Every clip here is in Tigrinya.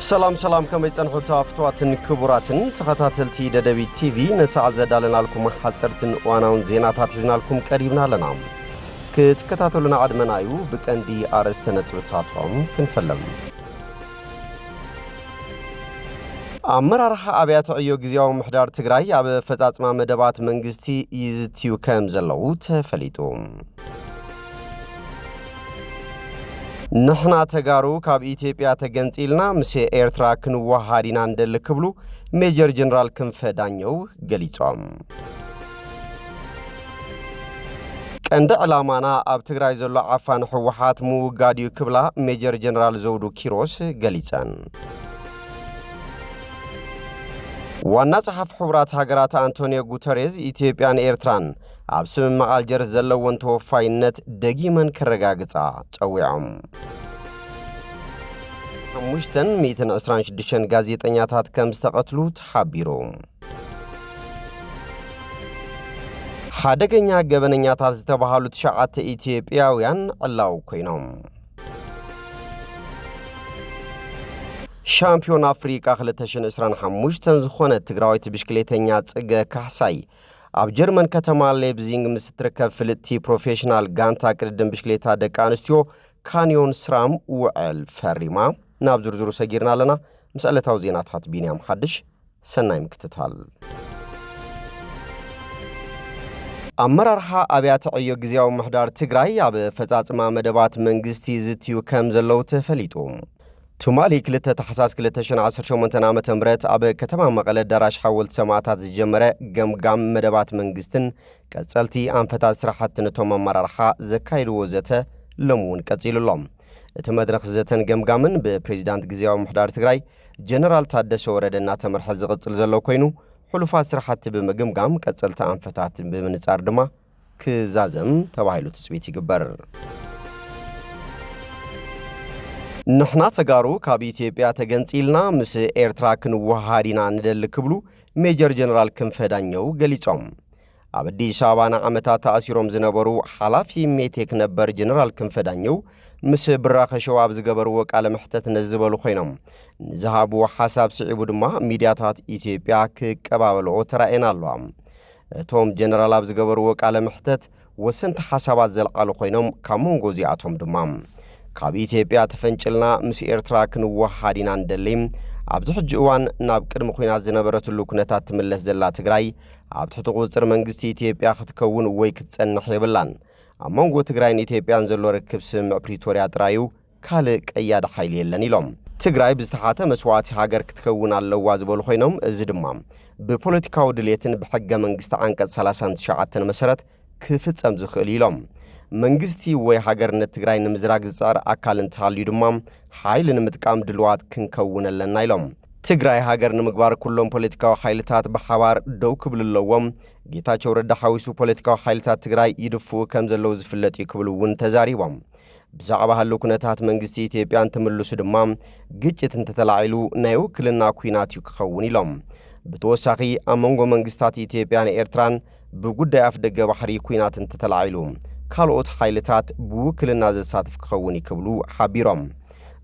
سلام كما يصنحوا تافتواتن كبراتن تخاتلتي ددبي تي في نساع زدالنا لكم حصرتن واناون زيناتات حزنا لكم قريبنا لنا كتكتاتلنا عدمنايو بكندي ارستنت بتاطوم كنفلم امرارح ابيات عيو غزياو محدار تግራይ اب فጻጽማ መደባት መንግስቲ ይዝትዩ ከም ዘለው ተፈሊጡ نحنا تجارو كاب إثيوبيا تجنسيلنا مسي إيرترا كنوهارين عندل كبلو ميجر جنرال كنفدانيو قليتهم كند علامانا اب تግራይ ዘሎ عفان حوحات موغاديو كبلا ميجر جنرال زودو كيروس قليتان وانا صحف حبرات هاجرات أنتونيو غوتريز إثيوبيان إيرتران عبسم مقال جرز زلوون توفاينت دقيمن كرقاقتا تقويعهم مشتن 126 ጋዜጠኛታት ከም ዝተቀትሉ ተሓቢሩ ሓደገኛ ገበነኛታት ዝተባሃሉ ተሻዓተ ኢትዮጵያውያን ኣላው ኮይኖም ሻምፒዮን አፍሪካ 2025 ዝኾነ ትግራዋይት ብሽክሌተኛ ጽገ ካሕሳይ ኣብ ጀርመን ከተማ ሌብዚንግ ምስትርከብ ፍልቲ ፕሮፌሽናል ጋንታ ቅድድም ብሽክሌታ ደቂ ኣንስትዮ ካኒዮን ስራም ውዕል ፈሪማ ናብ ዝርዝሩ ሰጊርና ኣለና ምስዕለታው ዜናታት ቢንያም ሓድሽ ሰናይ ምክትታል ኣመራርሓ ኣብያተ ዕዮ ግዚያዊ ምሕዳር ትግራይ ኣብ ፈጻጽማ መደባት መንግስቲ ዝትዩ ከም ዘለው ተፈሊጡ ቱማሊ ክልተ ተሐሳስ 2018 ዓመተ ምህረት ኣብ ከተማ መቀለ ዳራሽ ሓወልት ሰማዕታት ዝጀመረ ገምጋም መደባት መንግስትን ቀጸልቲ አንፈታት ስራሕት ነቶም ኣመራርሓ ዘካይድዎ ዘተ ለሙን ቀጺሉሎም እቲ መድረኽ ዘተን ገምጋምን በፕሬዝዳንት ግዚያዊ ምሕዳር ትግራይ ጀነራል ታደሰ ወረደና ተመርሐ ዝቕጽል ዘሎ ኮይኑ ሕሉፋት ስራሕት በመገምጋም ቀጸልቲ አንፈታት በመንጻር ድማ ክዛዘም ተባሂሉ ትጽቢት ይግበር نحنا تجارو كاب إثيوبيا تجنسيلنا مس إيرترا كنوهارينا ندل كبلو ميجر جنرال كنفدانيو قليتهم عبدي شابانا عمتا تأثيرهم زنبرو حلافي ميتيك نبر جنرال كنفدانيو مس براخ شواب زقبرو وكالة محتت نزبالو خينم نزهابو حساب سعيبو دما ميدياتات إثيوبيا كبابلو ترائنا اللوام توم جنرال abزقبرو وكالة محتت وسنت حسابات زلقالو خينم كامون غوزياتهم دمام كاب إثيوبيا تفنجلنا مس إيرترا كنوهارينا ندليم عبد حجوان ناب قدم خوينات زنبرتلو كنتات تملس زلا تግራይ عبد تحت قوصر منግስቲ ኢትዮጵያ ክትከውን ወይ ክትጸንሕ ይብላን አሞንጎ ትግራይን ኢትዮጵያን ዘሎ ርክብ ስምዕ ፕሪቶሪያ ጥራዩ ካልእ ቀያድ ኃይል የለን ኢሎም ትግራይ ብዝተሓተ መስዋዕቲ ሃገር ክትከውን ኣለዋ ዝበሉ ኮይኖም እዚ ድማ ብፖለቲካዊ ድሌትን ብሕገ መንግስቲ አንቀጽ 39 መሰረት ክፍጸም ዝኽእል ኢሎም መንግስቲ ወይ ሃገርነት ትግራይ ንምዝራግ ዝጻር አካል እንተሃልዩ ድማ ኃይል ንምጥቃም ድልዋት ክንከውነለና ኢሎም ትግራይ ሃገር ንምግባር ኩሎም ፖለቲካዊ ኃይልታት በሓባር ደው ክብልለዎም ጌታቸው ረዳ ሓዊሱ ፖለቲካዊ ኃይልታት ትግራይ ይድፉ ከም ዘለው ዝፍለጥ ይክብሉውን ተዛሪቦም ብዛዕባ ሃለው ኩነታት መንግስቲ ኢትዮጵያን ተመልሱ ድማ ግጭት እንተተላዒሉ ናይ ውክልና ኩናት ይክኸውን ኢሎም ብተወሳኺ ኣመንጎ መንግስታት ኢትዮጵያን ኤርትራን ብጉዳይ ኣፍ ደገ ባሕሪ ኩናት እንተተላዒሉ ካልኦት ኃይልታት ብውክልና ዘሳትፍ ክኸውን ይክብሉ ሓቢሮም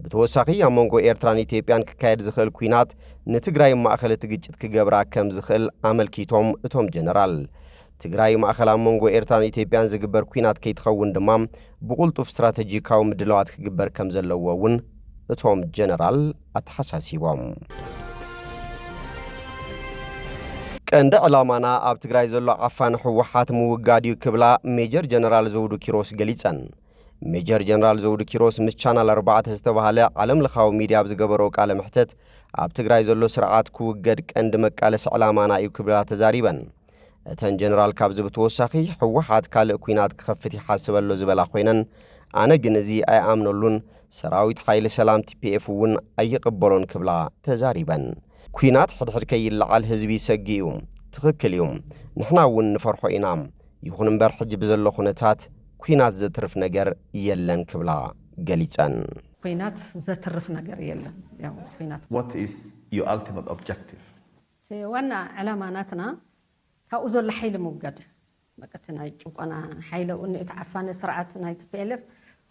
ብተወሳኺ ኣመንጎ ኤርትራን ኢትዮጵያን ክካየድ ዝኽእል ኩናት ንትግራይ ማእኸል ግጭት ክገብራ ከም ዝኽእል ኣመልኪቶም እቶም ጀነራል ትግራይ ማእኸል ኣመንጎ ኤርትራን ኢትዮጵያን ዝግበር ኩናት ከይትኸውን ድማ ብቁልጡፍ ስትራቴጂካዊ ምድላዋት ክግበር ከም ዘለዎውን እቶም ጀነራል ኣተሓሳሲቦም ቀንደ ዕላማና ኣብ ትግራይ ዘሎ ዓፋን ሕወሓት ምውጋድዩ ክብላ ሜጀር ጀነራል ዘውዱ ኪሮስ ገሊጸን ሜጀር ጀነራል ዘውዱ ኪሮስ ምስ ቻናል 4 ዝተባሃለ ዓለም ለኻዊ ሚድያ ዝገበሮ ቃለ ምሕተት ኣብ ትግራይ ዘሎ ስርዓት ክውገድ ቀንዲ መቃለስ ዕላማና እዩ ክብላ ተዛሪበን እተን ጀነራል ካብ ዝብተወሳኺ ሕወሓት ካልእ ኩናት ክኸፍት ይሓስበሎ ዝበላ ኮይነን ኣነ ግን እዚ ኣይኣምነሉን ሰራዊት ኃይል ሰላም ቲፒኤፍ እውን ኣይቕበሎን ክብላ ተዛሪበን ኩናት ሕድሕድ ከይልዓል ህዝቢ ሰጊኡ ትኽክል እዩ ንሕና እውን ንፈርሖ ኢና ይኹን እምበር ሕጂ ብዘሎ ኩነታት ኩናት ዘትርፍ ነገር የለን ክብላ ገሊጸን ኩናት ዘትርፍ ነገር የለን ያው ኩናት what is your ultimate objective ዋና ዕላማናትና ካብኡ ዘሎ ኃይል ምውጋድ መቀትና ጭቆና ኃይለ እትዓፋነ ስርዓት ናይ ቲፒኤልኤፍ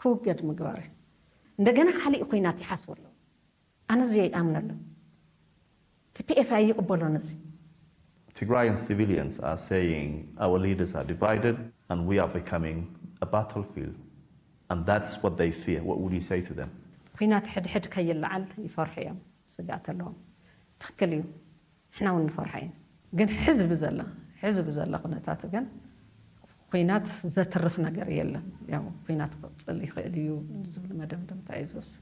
ክውገድ ምግባር እንደገና ካልእ ኩናት ይሓስበሉ أنا زي أمن له TPF أي قبلوا نزي Tigrayan civilians are saying our leaders are divided and we are becoming a battlefield. And that's what they fear. What would you say to them? خينات حد كي اللعل يفرح يوم سقات لهم تخكليو إحنا ونفرحين قد حزب زلا قناتات قن خينات زترفنا قريلا يعني خينات اللي خيليو نزول مدمدم تعيزوس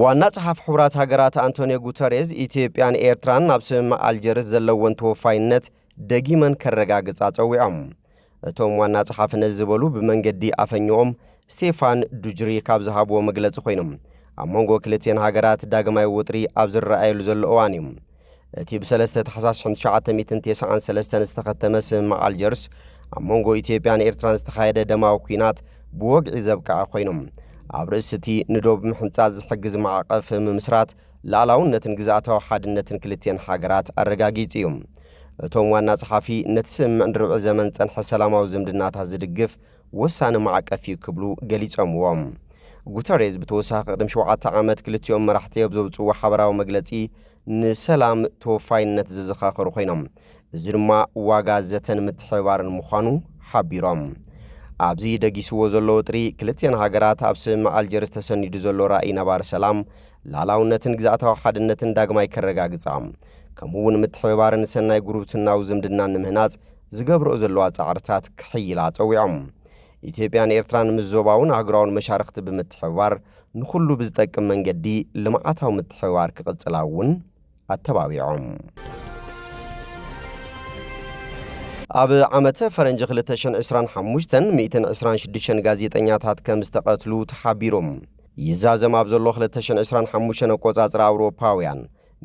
ዋና ጸሐፊ ሕብራት ሃገራት አንቶኒዮ ጉተሬዝ ኢትዮጵያን ኤርትራን ናብ ስምምዕ አልጀርስ ዘለወን ተወፋይነት ደጊመን ከረጋግጻ ጸዊዖም እቶም ዋና ጸሐፊ ነዝበሉ ብመንገዲ አፈኞም ስቴፋን ዱጅሪክ ካብ ዝሃብዎ መግለጺ ኮይኖም ኣብ መንጎ ክልቴን ሃገራት ዳግማይ ውጥሪ ኣብ ዝረኣየሉ ዘሎ እዋን እዩ እቲ ብ3 ታሕሳስ 1993 ዝተኸተመ ስምምዕ አልጀርስ ኣብ መንጎ ኢትዮጵያን ኤርትራን ዝተኻየደ ደማዊ ኩናት ብወግዒ ዘብቅዐ ኮይኖም ኣብ ርእስቲ ንዶብ ምሕንጻጽ ዝሕግዝ ማዕቐፍ ምምስራት ላዕላውነትን ግዛእታዊ ሓድነትን ክልቴን ሃገራት ኣረጋጊጹ እዩ እቶም ዋና ጸሐፊ ነቲ ስምምዕ ንርብዕ ዘመን ጸንሐ ሰላማዊ ዝምድናታት ዝድግፍ ወሳኒ ማዕቀፍ እዩ ክብሉ ገሊጾምዎም ጉተሬዝ ብተወሳኺ ቅድሚ 7 ዓመት ክልቲኦም መራሕቲ ኣብ ዘብጽዎ ሓበራዊ መግለጺ ንሰላም ተወፋይነት ዝዘኻኸሩ ኮይኖም እዚ ድማ ዋጋ ዘተን ምትሕብባርን ምዃኑ ሓቢሮም ኣብዚ ደጊስዎ ዘሎ ውጥሪ ክልቴን ሃገራት ኣብ ስምምዕ አልጀርስ ተሰኒዱ ዘሎ ራእይ ነባር ሰላም ላዕላውነትን ግዛእታዊ ሓድነትን ዳግማይ ከረጋግጻ ከምኡውን ምትሕብባርን ሰናይ ጉርብትናዊ ዝምድናን ንምህናጽ ዝገብርኦ ዘለዋ ጻዕርታት ክሕይላ ጸዊዖም ኢትዮጵያን ኤርትራን ምስ ዞባውን ሃገራውን መሻርክቲ ብምትሕብባር ንኹሉ ብዝጠቅም መንገዲ ልምዓታዊ ምትሕብባር ክቕጽላ እውን ኣተባቢዖም ኣብ ዓመተ ፈረንጂ 2025 126 ጋዜጠኛታት ከም ዝተቐትሉ ተሓቢሮም ይዛዘም ኣብ ዘሎ 2025 ኣቆጻጽራ ኣውሮፓውያን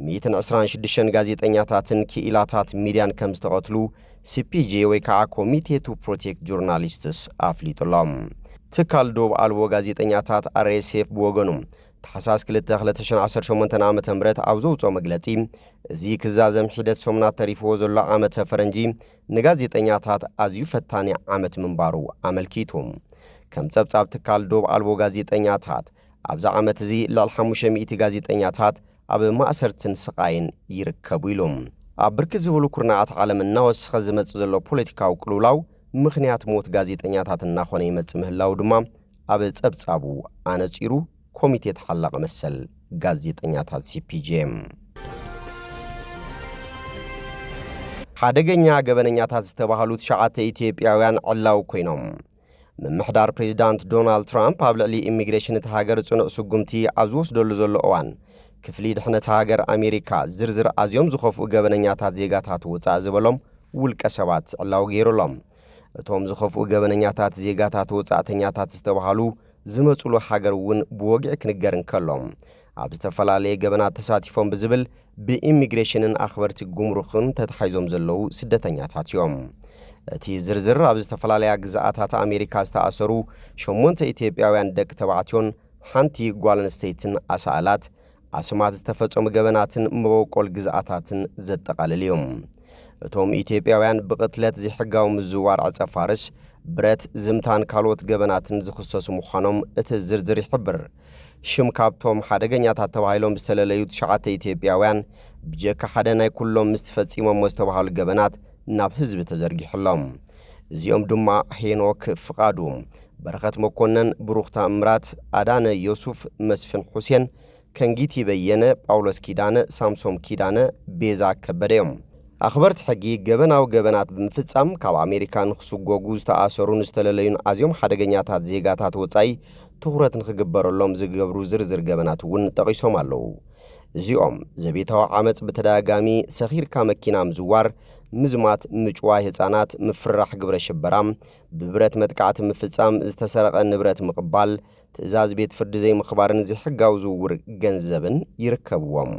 126 ጋዜጠኛታትን ክኢላታት ሚድያን ከም ዝተቐትሉ CPJ ወይ ከዓ ኮሚቴ ቱ ፕሮቴክት ጆርናሊስትስ ኣፍሊጡሎም ትካል ዶብ ኣልቦ ጋዜጠኛታት RSF ብወገኑ ታሕሳስ 2018 ዓ.ም ኣብ ዘውፅኦ መግለጺ እዚ ክዛዘም ሒደት ሶምናት ተሪፍዎ ዘሎ ዓመተ ፈረንጂ ንጋዜጠኛታት ኣዝዩ ፈታኒ ዓመት ምንባሩ ኣመልኪቱ ከም ጸብጻብ ትካል ዶብ ኣልቦ ጋዜጠኛታት ኣብዛ ዓመት እዚ ልዕሊ 500 ጋዜጠኛታት ኣብ ማእሰርትን ስቃይን ይርከቡ ኢሎም ኣብ ብርኪ ዝበሉ ኩርናዓት ዓለም እናወስኸ ዝመጽእ ዘሎ ፖለቲካዊ ቅልውላው ምኽንያት ሞት ጋዜጠኛታት እናኾነ ይመጽእ ምህላው ድማ ኣብ ጸብጻቡ ኣነጺሩ ኮሚቴ ተሓላቀ መሰል ጋዜጠኛታት CPJ ሓደገኛ ገበነኛታት ዝተባሃሉ 9 ኢትዮጵያውያን ዕላው ኮይኖም ምምሕዳር ፕሬዝዳንት ዶናልድ ትራምፕ ኣብ ልዕሊ ኢሚግሬሽን እቲ ሃገር ጽኑዕ ስጉምቲ ኣብ ዝወስደሉ ዘሎ እዋን ክፍሊ ድሕነት ሃገር ኣሜሪካ ዝርዝር ኣዝዮም ዝኸፍኡ ገበነኛታት ዜጋታት ውፃእ ዝበሎም ውልቀ ሰባት ዕላው ገይሩሎም እቶም ዝኸፍኡ ገበነኛታት ዜጋታት ውፃእተኛታት ዝተባሃሉ ዝመጽሉ ሃገር እውን ብወግዒ ክንገርን ከሎም ኣብ ዝተፈላለየ ገበናት ተሳቲፎም ብዝብል ብኢሚግሬሽንን ኣኽበርቲ ጉምሩኽን ተተሓይዞም ዘለዉ ስደተኛታት እዮም እቲ ዝርዝር ኣብ ዝተፈላለያ ግዛኣታት ኣሜሪካ ዝተኣሰሩ 8 ኢትዮጵያውያን ደቂ ተባዕትዮን ሓንቲ ጓል ኣንስተይትን ኣሳኣላት ኣስማት ዝተፈጸሙ ገበናትን መበቆል ግዛኣታትን ዘጠቓልል እዮም እቶም ኢትዮጵያውያን ብቕትለት ዘይሕጋዊ ምዝዋር ዓጸፋርስ ብረት ዝምታን ካልኦት ገበናትን ዝኽሰሱ ምዃኖም እቲ ዝርዝር ይሕብር ሽም ካብቶም ሓደገኛታት ተባሂሎም ዝተለለዩ 9 ኢትዮጵያውያን ብጀካ ሓደ ናይ ኩሎም ምስ ተፈጺሞም ዝተባሃሉ ገበናት ናብ ህዝቢ ተዘርጊሑሎም እዚኦም ድማ ሄኖክ ፍቃዱ በረኸት መኮነን ብሩኽታ እምራት ኣዳነ ዮሱፍ መስፍን ሁሴን ከንጊቲ በየነ ጳውሎስ ኪዳነ ሳምሶም ኪዳነ ቤዛ ከበደዮም ኣኽበርቲ ሕጊ ገበናዊ ገበናት ብምፍጻም ካብ ኣሜሪካ ንኽስጎጉ ዝተኣሰሩን ዝተለለዩን ኣዝዮም ሓደገኛታት ዜጋታት ወጻኢ ትኹረት ንኽግበረሎም ዝገብሩ ዝርዝር ገበናት እውን ጠቒሶም ኣለዉ እዚኦም ዘቤታዊ ዓመፅ ብተደጋጋሚ ሰኺርካ መኪና ምዝዋር ምዝማት ምጭዋይ ህፃናት ምፍራሕ ግብረ ሽበራም ብብረት መጥቃዕቲ ምፍጻም ዝተሰረቀ ንብረት ምቕባል ትእዛዝ ቤት ፍርዲ ዘይምኽባርን ዝሕጋው ዝውውር ገንዘብን ይርከብዎም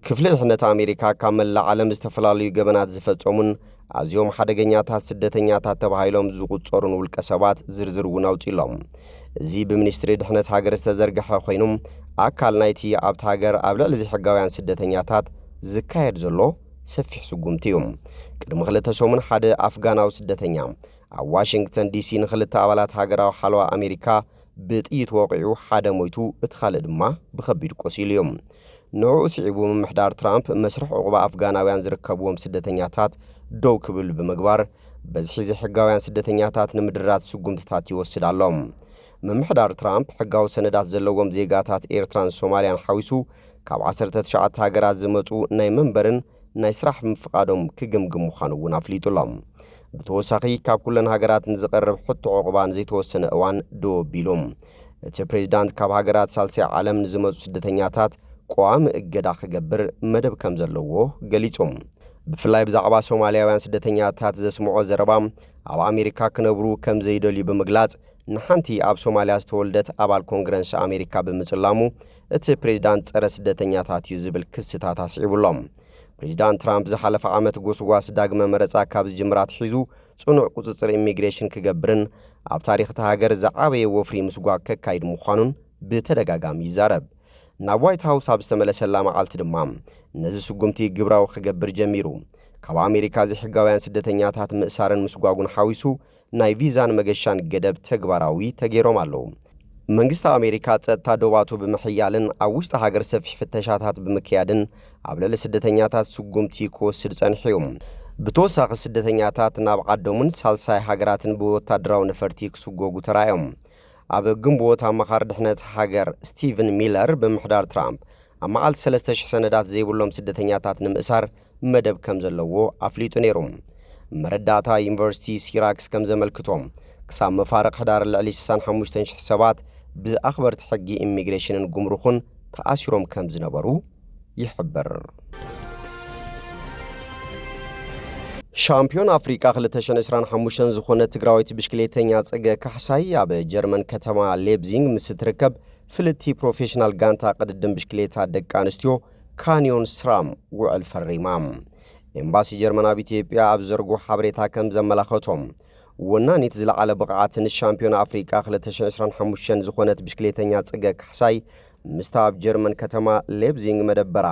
ክፍሊ ድሕነት ኣሜሪካ ካብ መላእ ዓለም ዝተፈላለዩ ገበናት ዝፈጸሙን ኣዝዮም ሓደገኛታት ስደተኛታት ተባሂሎም ዝቁጸሩን ውልቀ ሰባት ዝርዝር እውን ኣውፂሎም እዚ ብሚኒስትሪ ድሕነት ሃገር ዝተዘርግሐ ኮይኑ ኣካል ናይቲ ኣብቲ ሃገር ኣብ ልዕሊ ዘይሕጋውያን ስደተኛታት ዝካየድ ዘሎ ሰፊሕ ስጉምቲ እዩ ቅድሚ 2 ሰሙን ሓደ ኣፍጋናዊ ስደተኛ ኣብ ዋሽንግተን ዲሲ ንኽልተ ኣባላት ሃገራዊ ሓለዋ ኣሜሪካ ብጥይት ወቂዑ ሓደ ሞይቱ እትኻልእ ድማ ብኸቢድ ቆሲሉ እዮም ንዑ ስዒቡ ምምሕዳር ትራምፕ መስርሕ ዕቑባ ኣፍጋናውያን ዝርከብዎም ስደተኛታት ደው ክብል ብምግባር በዝሒ ሕጋውያን ስደተኛታት ንምድራት ስጉምትታት ይወስድ ኣሎም ምምሕዳር ትራምፕ ሕጋዊ ሰነዳት ዘለዎም ዜጋታት ኤርትራን ሶማልያን ሓዊሱ ካብ 19 ሃገራት ዝመጹ ናይ መንበርን ናይ ስራሕ ምፍቃዶም ክግምግም ምዃኑ እውን ኣፍሊጡሎም ብተወሳኺ ካብ ኩለን ሃገራት ንዝቐርብ ሕቶ ዕቑባ ንዘይተወሰነ እዋን ደው ኣቢሎም እቲ ፕሬዚዳንት ካብ ሃገራት ሳልሳይ ዓለም ንዝመጹ ስደተኛታት ቋሚ እገዳ ክገብር መደብ ከም ዘለዎ ገሊጾም ብፍላይ ብዛዕባ ሶማልያውያን ስደተኛታት ዘስምዖ ዘረባ ኣብ ኣሜሪካ ክነብሩ ከም ዘይደልዩ ብምግላጽ ንሓንቲ ኣብ ሶማልያ ዝተወልደት ኣባል ኮንግረስ ኣሜሪካ ብምጽላሙ እቲ ፕሬዚዳንት ጸረ ስደተኛታት እዩ ዝብል ክስታት ኣስዒቡሎም ፕሬዚዳንት ትራምፕ ዝሓለፈ ዓመት ጎስጓስ ዳግመ መረጻ ካብ ዝጅምራት ሒዙ ጽኑዕ ቁጽጽር ኢሚግሬሽን ክገብርን ኣብ ታሪኽ እቲ ሃገር ዝዓበየ ወፍሪ ምስጓግ ከካይድ ምዃኑን ብተደጋጋሚ ይዛረብ ናብ ዋይት ሃውስ ኣብ ዝተመለሰላ መዓልቲ ድማ ነዚ ስጉምቲ ግብራዊ ክገብር ጀሚሩ ካብ ኣሜሪካ ዝሕጋውያን ስደተኛታት ምእሳርን ምስጓጉን ሓዊሱ ናይ ቪዛን መገሻን ገደብ ተግባራዊ ተገይሮም ኣለዉ መንግስቲ ኣሜሪካ ጸጥታ ዶባቱ ብምሕያልን ኣብ ውሽጢ ሃገር ሰፊሕ ፍተሻታት ብምክያድን ኣብ ልዕሊ ስደተኛታት ስጉምቲ ክወስድ ጸኒሑ ብተወሳኺ ስደተኛታት ናብ ዓዶምን ሳልሳይ ሃገራትን ብወታደራዊ ነፈርቲ ክስጎጉ ተራእዮም ኣብ ግንቦት ኣማኻሪ ድሕነት ሃገር ስቲቨን ሚለር ብምሕዳር ትራምፕ ኣብ መዓልቲ 3000 ሰነዳት ዘይብሎም ስደተኛታት ንምእሳር መደብ ከም ዘለዎ ኣፍሊጡ ነይሩ መረዳእታ ዩኒቨርሲቲ ሲራክስ ከም ዘመልክቶም ክሳብ መፋረቕ ሕዳር ልዕሊ 65000 ሰባት ብኣኽበርቲ ሕጊ ኢሚግሬሽንን ጉምሩኽን ተኣሲሮም ከም ዝነበሩ ይሕብር ሻምፒዮን ኣፍሪቃ 2025 ዝኾነ ትግራዊት ብሽክሌተኛ ጽገ ካሕሳይ ኣብ ጀርመን ከተማ ሌፕዚንግ ምስ ትርከብ ፍልቲ ፕሮፌሽናል ጋንታ ቅድድም ብሽክሌታ ደቂ ኣንስትዮ ካኒዮን ስራም ውዕል ፈሪማ ኤምባሲ ጀርመን ኣብ ኢትዮጵያ ኣብ ዘርጉ ሓበሬታ ከም ዘመላኸቶም ወናኒት ዝለዓለ ብቕዓትን ሻምፒዮን ኣፍሪቃ 2025 ዝኾነት ብሽክሌተኛ ጽገ ካሕሳይ ምስታ ኣብ ጀርመን ከተማ ሌፕዚንግ መደበራ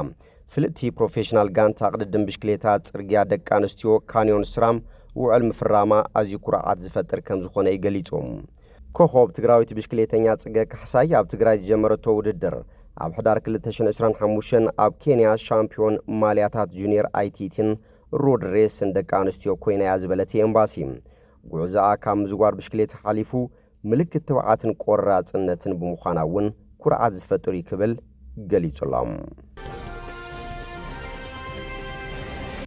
ፍልቲ ፕሮፌሽናል ጋንታ ቅድድም ብሽክሌታ ጽርግያ ደቂ ኣንስትዮ ካኒዮን ስራም ውዕል ምፍራማ ኣዝዩ ኩርዓት ዝፈጥር ከም ዝኾነ ይገሊጾም ኮኸብ ትግራዊት ብሽክሌተኛ ጽገ ካሕሳይ ኣብ ትግራይ ዝጀመረቶ ውድድር ኣብ ሕዳር 2025 ኣብ ኬንያ ሻምፒዮን ማልያታት ጁኒየር ኣይቲቲን ሮድ ሬስን ደቂ ኣንስትዮ ኮይና እያ ዝበለት ኤምባሲ ጉዕዛኣ ካብ ምዝጓር ብሽክሌታ ሓሊፉ ምልክት ትብዓትን ቆራጽነትን ብምዃና እውን ኩርዓት ዝፈጥር ይክብል ገሊጹሎም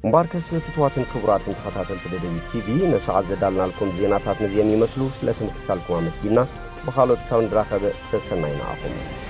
እምባርከስ ፍትዋትን ክቡራትን ተኸታተልቲ ደደቢት ቲቪ ነሰዓት ዘዳልናልኩም ዜናታት ነዚኦም ይመስሉ ስለትምክታልኩም ኣመስጊና ብኻልኦት ክሳብ ንራኸበ ሰሰናይና ኣኹም